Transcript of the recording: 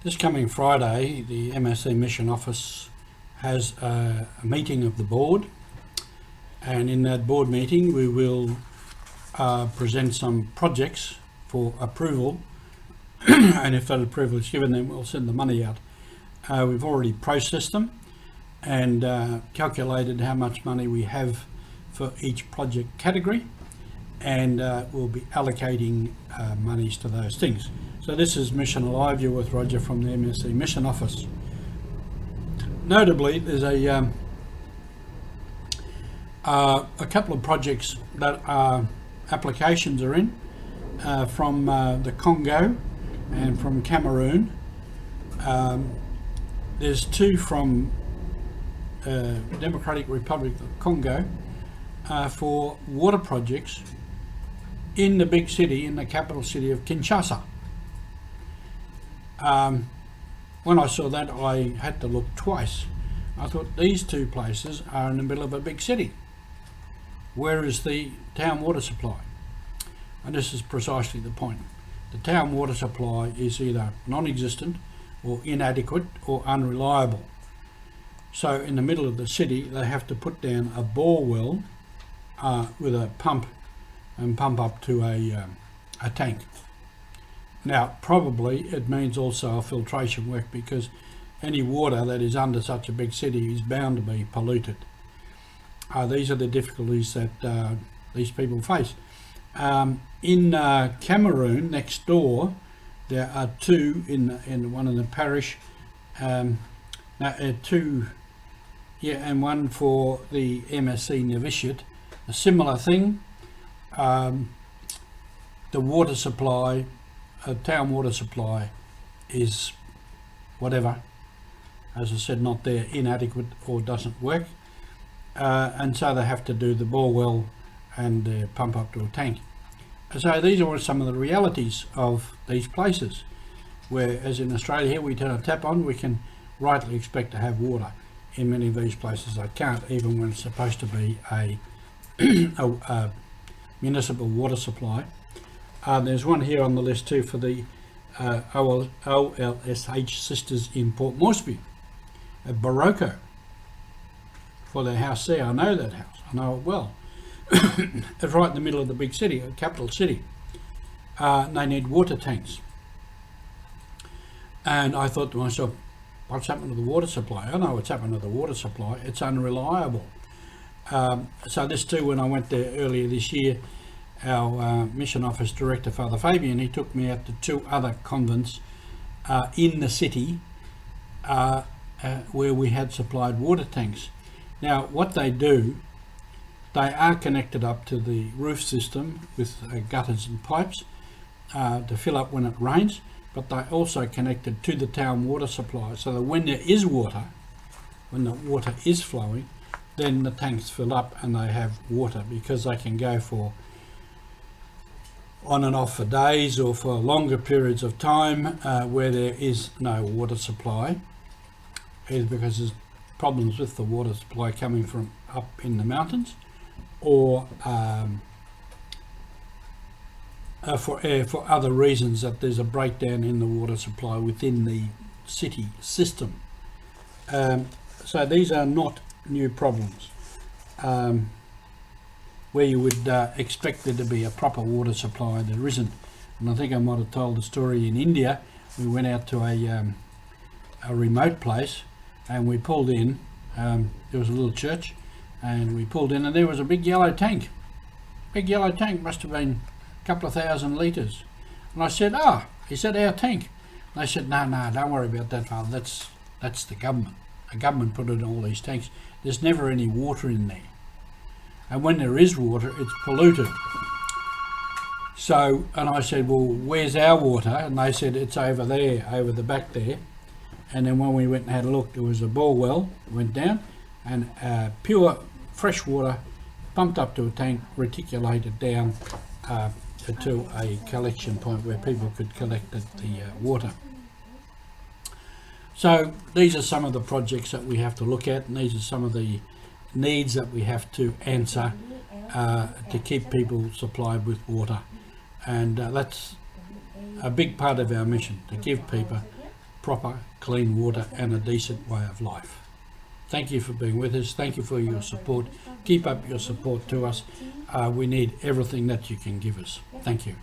This coming Friday, the MSC Mission Office has a meeting of the board, and in that board meeting we will present some projects for approval and if that approval is given, then we'll send the money out. We've already processed them and calculated how much money we have for each project category, and we'll be allocating monies to those things. So this is Mission Alive. You're with Roger from the MSC Mission Office. Notably, there's a couple of projects that applications are in from the Congo and from Cameroon. There's two from Democratic Republic of Congo for water projects in the big city, in the capital city of Kinshasa. When I saw that, I had to look twice. I thought, these two places are in the middle of a big city. Where is the town water supply? And this is precisely the point. The town water supply is either non-existent or inadequate or unreliable. So in the middle of the city, they have to put down a bore well with a pump and pump up to a tank. Now, probably it means also a filtration work, because any water that is under such a big city is bound to be polluted. These are the difficulties that these people face. In Cameroon, next door, there are two in one in the parish, and one for the MSC Novitiate. A similar thing. The water supply, town water supply, is whatever. As I said, not there, inadequate or doesn't work, and so they have to do the bore well and pump up to a tank. So these are some of the realities of these places, where, as in Australia here, we turn a tap on, we can rightly expect to have water. In many of these places they can't, even when it's supposed to be a municipal water supply. There's one here on the list too for the OLSH Sisters in Port Moresby at Barocco, for their house there. I know that house, I know it well. It's right in the middle of the big city, a capital city. They need water tanks. And I thought to myself, what's happened to the water supply? I know what's happened to the water supply. It's unreliable. So this too, when I went there earlier this year, our mission office director, Father Fabian, he took me out to two other convents in the city where we had supplied water tanks. Now, what they do, they are connected up to the roof system with gutters and pipes to fill up when it rains, but they're also connected to the town water supply, so that when there is water, when the water is flowing, then the tanks fill up and they have water, because they can go for on and off for days or for longer periods of time where there is no water supply, either because there's problems with the water supply coming from up in the mountains, or for other reasons, that there's a breakdown in the water supply within the city system. So these are not new problems where you would expect there to be a proper water supply. There isn't. And I think I might have told the story in India. We went out to a remote place and we pulled in. There was a little church, and we pulled in and there was a big yellow tank. Big yellow tank, must have been a couple of 1,000 litres. And I said, he said, our tank. And they said, no, don't worry about that, Father. That's the government. The government put in all these tanks. There's never any water in there. And when there is water, it's polluted. So, and I said, well, where's our water? And they said, it's over there, over the back there. And then when we went and had a look, there was a bore well, went down, and pure fresh water pumped up to a tank, reticulated down to a collection point where people could collect the water. So these are some of the projects that we have to look at, and these are some of the needs that we have to answer to keep people supplied with water. And that's a big part of our mission, to give people proper, clean water and a decent way of life. Thank you for being with us. Thank you for your support. Keep up your support to us. We need everything that you can give us. Thank you.